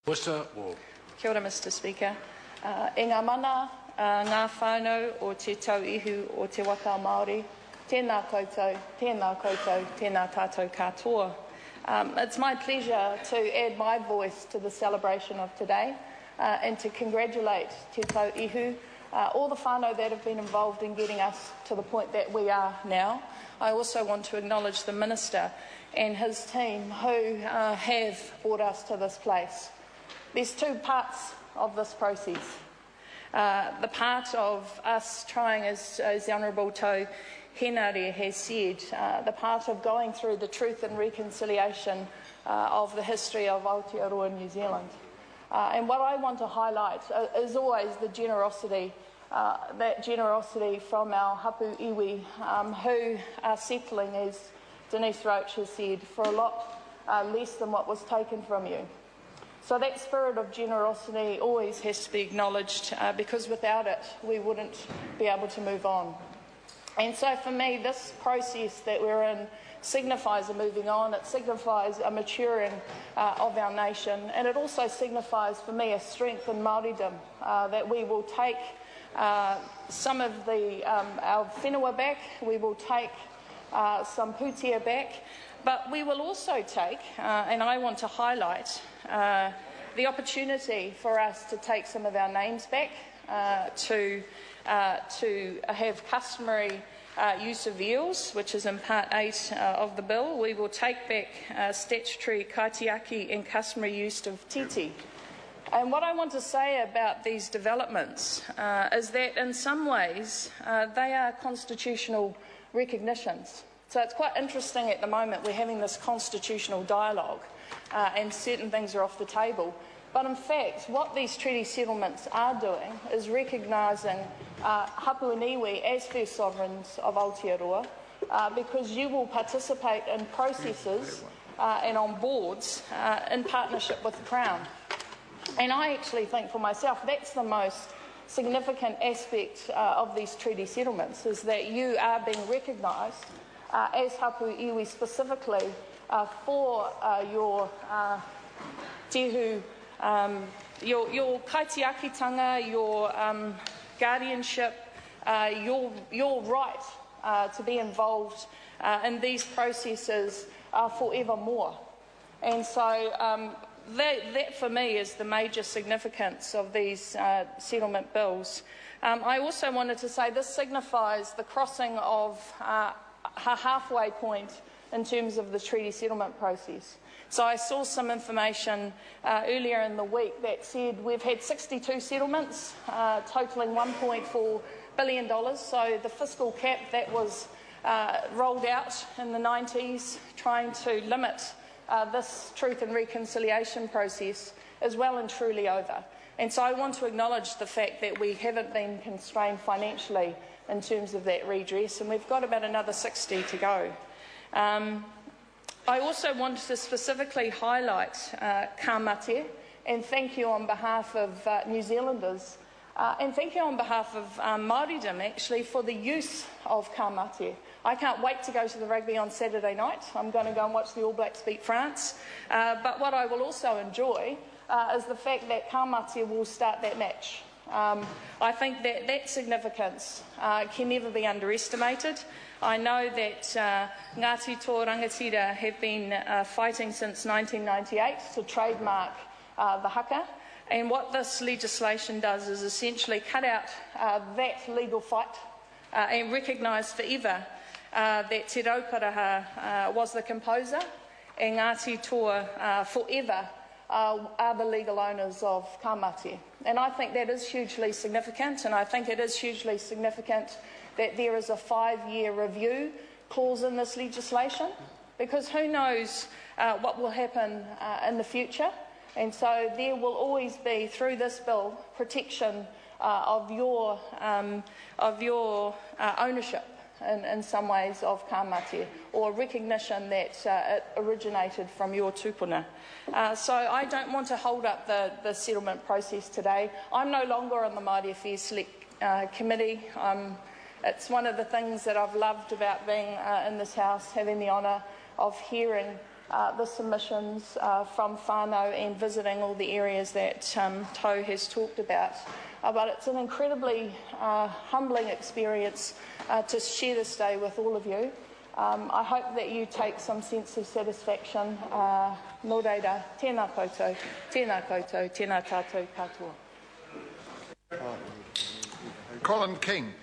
Kia ora, Mr Speaker. E ngā mana, ngā whānau o te tauihu o te waka Māori, tēnā koutou, tēnā koutou, tēnā tātou katoa. It's my pleasure to add my voice to the celebration of today and to congratulate te tauihu, all the whānau that have been involved in getting us to the point that we are now. I also want to acknowledge the Minister and his team who have brought us to this place. There's two parts of this process. The part of us trying, as the Honourable Tau Henare has said, the part of going through the truth and reconciliation of the history of Aotearoa New Zealand. And what I want to highlight is always the generosity, that generosity from our hapu iwi who are settling, as Denise Roach has said, for a lot less than what was taken from you. So that spirit of generosity always has to be acknowledged because without it we wouldn't be able to move on. And so for me this process that we're in signifies a moving on, it signifies a maturing of our nation, and it also signifies for me a strength in Māoridom, that we will take some of our whenua back, we will take some pūtea back, but we will also take, and I want to highlight, the opportunity for us to take some of our names back, to have customary use of eels, which is in Part 8 of the bill. We will take back statutory kaitiaki and customary use of titi. And what I want to say about these developments is that in some ways they are constitutional recognitions. So it's quite interesting at the moment we're having this constitutional dialogue and certain things are off the table. But in fact, what these treaty settlements are doing is recognising Papua New Guinea as first sovereigns of Aotearoa because you will participate in processes and on boards in partnership with the Crown. And I actually think for myself that's the most significant aspect of these treaty settlements, is that you are being recognised as hapu iwi specifically for your tehu, your kaitiakitanga, your guardianship, your right to be involved in these processes forevermore. And so that for me is the major significance of these settlement bills. I also wanted to say this signifies the crossing of a halfway point in terms of the treaty settlement process. So I saw some information earlier in the week that said we've had 62 settlements totalling $1.4 billion. So the fiscal cap that was rolled out in the 90s trying to limit this truth and reconciliation process is well and truly over. And so I want to acknowledge the fact that we haven't been constrained financially in terms of that redress, and we've got about another 60 to go. I also want to specifically highlight ka mate, and thank you on behalf of New Zealanders, and thank you on behalf of Māoridom actually for the use of ka mate. I can't wait to go to the rugby on Saturday night. I'm going to go and watch the All Blacks beat France. But what I will also enjoy is the fact that ka mate will start that match. I think that that significance can never be underestimated. I know that Ngāti Tō Rangatira have been fighting since 1998 to trademark the haka, and what this legislation does is essentially cut out that legal fight and recognise forever that Te Rauparaha was the composer, and Ngāti Toa forever are the legal owners of ka mate. And I think that is hugely significant, and I think it is hugely significant that there is a 5-year review clause in this legislation, because who knows what will happen in the future. And so there will always be, through this bill, protection of your ownership in some ways of ka mate, or recognition that it originated from your tupuna. So I don't want to hold up the settlement process today. I'm no longer on the Māori Affairs Select Committee. It's one of the things that I've loved about being in this House, having the honour of hearing the submissions from whānau and visiting all the areas that Tau has talked about. But it's an incredibly humbling experience to share this day with all of you. I hope that you take some sense of satisfaction. Nō reira, tēnā koutou, tēnā tātou katoa. Colin King.